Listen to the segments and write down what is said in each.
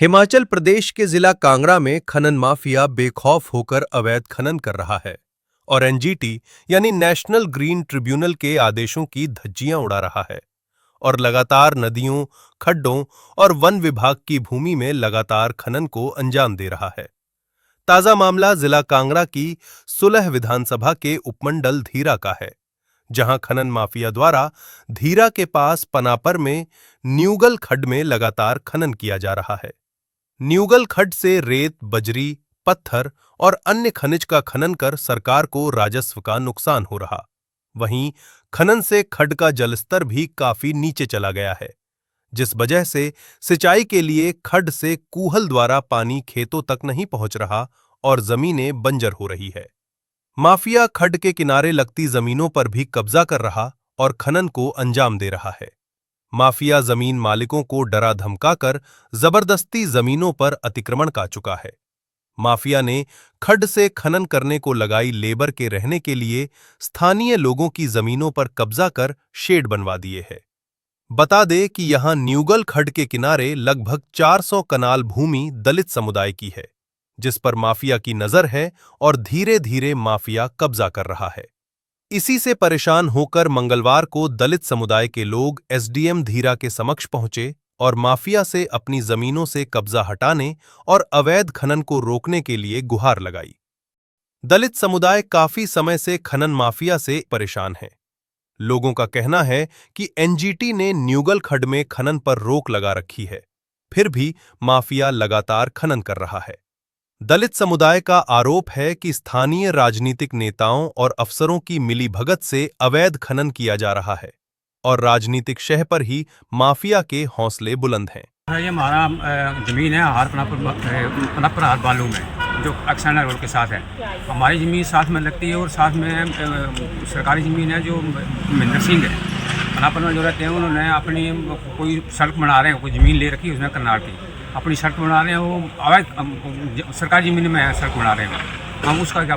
हिमाचल प्रदेश के जिला कांगड़ा में खनन माफिया बेखौफ होकर अवैध खनन कर रहा है और एनजीटी यानी नेशनल ग्रीन ट्रिब्यूनल के आदेशों की धज्जियां उड़ा रहा है और लगातार नदियों, खड्डों और वन विभाग की भूमि में लगातार खनन को अंजाम दे रहा है। ताजा मामला जिला कांगड़ा की सुलह विधानसभा के उपमंडल धीरा का है, जहां खनन माफिया द्वारा धीरा के पास पनापर में न्यूगल खड्ड में लगातार खनन किया जा रहा है। न्यूगल खड्ड से रेत, बजरी, पत्थर और अन्य खनिज का खनन कर सरकार को राजस्व का नुकसान हो रहा। वहीं खनन से खड्ड का जलस्तर भी काफी नीचे चला गया है, जिस वजह से सिंचाई के लिए खड्ड से कूहल द्वारा पानी खेतों तक नहीं पहुंच रहा और जमीनें बंजर हो रही है। माफिया खड्ड के किनारे लगती जमीनों पर भी कब्जा कर रहा और खनन को अंजाम दे रहा है। माफिया जमीन मालिकों को डरा धमकाकर जबरदस्ती जमीनों पर अतिक्रमण का चुका है। माफिया ने खड्ड से खनन करने को लगाई लेबर के रहने के लिए स्थानीय लोगों की जमीनों पर कब्जा कर शेड बनवा दिए हैं। बता दे कि यहां न्यूगल खड्ड के किनारे लगभग 400 कनाल भूमि दलित समुदाय की है, जिस पर माफिया की नजर है और धीरे धीरे माफिया कब्जा कर रहा है। इसी से परेशान होकर मंगलवार को दलित समुदाय के लोग एसडीएम धीरा के समक्ष पहुंचे और माफिया से अपनी जमीनों से कब्जा हटाने और अवैध खनन को रोकने के लिए गुहार लगाई। दलित समुदाय काफी समय से खनन माफिया से परेशान है। लोगों का कहना है कि एनजीटी ने न्यूगल खड्ड में खनन पर रोक लगा रखी है, फिर भी माफिया लगातार खनन कर रहा है। दलित समुदाय का आरोप है कि स्थानीय राजनीतिक नेताओं और अफसरों की मिलीभगत से अवैध खनन किया जा रहा है और राजनीतिक शह पर ही माफिया के हौसले बुलंद हैं। ये हमारा ज़मीन है हार पनापर हार बालू में, जो अक्साना रोड के साथ है। हमारी ज़मीन साथ में लगती है और साथ में सरकारी ज़मीन है जो महेंद्र सिंह है पनापर में जो रहते हैं। उन्होंने अपनी कोई सड़क बना रहे हैं, कोई ज़मीन ले रखी है उसमें करनाल की, अपनी सड़क बना रहे हैं। वो अवैध सरकारी ज़मीन में सड़क बना रहे हैं। हम उसका क्या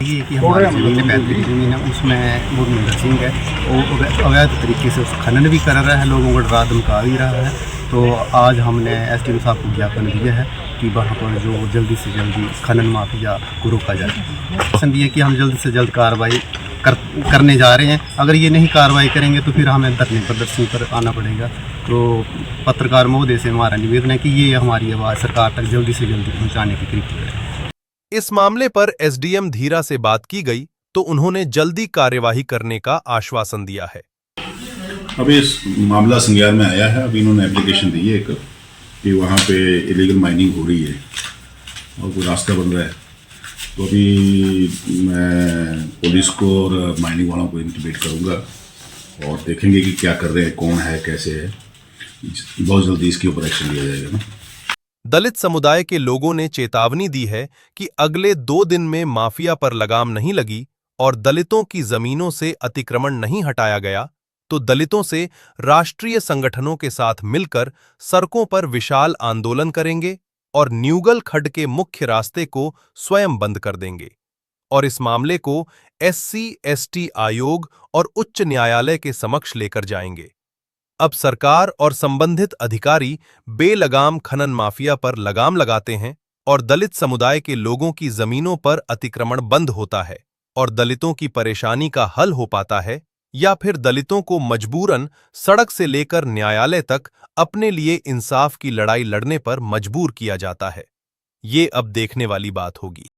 ये कि हमारी ज़मीन पैतृक ज़मीन है, उसमें वो महेंद्र सिंह है, वो अवैध तरीके से उस खनन भी कर रहा है, लोगों को डरा धमका भी रहा है। तो आज हमने एसडीएम साहब को ज्ञापन दिया है कि वहाँ पर जो जल्दी से जल्दी खनन माफिया को रोका जाए। पसंद ये कि हम जल्द से जल्द कार्रवाई करने जा रहे हैं। अगर ये नहीं कार्रवाई करेंगे तो फिर हमें धरने प्रदर्शन पर आना पड़ेगा। तो पत्रकार महोदय से हमारा निवेदन है कि ये हमारी आवाज़ सरकार तक जल्दी से जल्दी पहुँचाने की कृपा करें। इस मामले पर एसडीएम धीरा से बात की गई तो उन्होंने जल्दी कार्यवाही करने का आश्वासन दिया है। अभी इस मामला संज्ञान में आया है। अभी इन्होंने एप्लीकेशन दी है एक कि वहाँ पे इलीगल माइनिंग हो रही है और कोई रास्ता बन रहा है। तो अभी मैं पुलिस को और माइनिंग वालों को इंटीमेट करूँगा और देखेंगे कि क्या कर रहे हैं, कौन है, कैसे है। बहुत जल्दी इसके ऊपर एक्शन लिया जाएगा ना। दलित समुदाय के लोगों ने चेतावनी दी है कि अगले 2 दिन में माफिया पर लगाम नहीं लगी और दलितों की जमीनों से अतिक्रमण नहीं हटाया गया तो दलितों से राष्ट्रीय संगठनों के साथ मिलकर सड़कों पर विशाल आंदोलन करेंगे और न्यूगल खड्ड के मुख्य रास्ते को स्वयं बंद कर देंगे और इस मामले को SC/ST आयोग और उच्च न्यायालय के समक्ष लेकर जाएंगे। अब सरकार और संबंधित अधिकारी बेलगाम खनन माफिया पर लगाम लगाते हैं और दलित समुदाय के लोगों की जमीनों पर अतिक्रमण बंद होता है और दलितों की परेशानी का हल हो पाता है, या फिर दलितों को मजबूरन सड़क से लेकर न्यायालय तक अपने लिए इंसाफ की लड़ाई लड़ने पर मजबूर किया जाता है। ये अब देखने वाली बात होगी।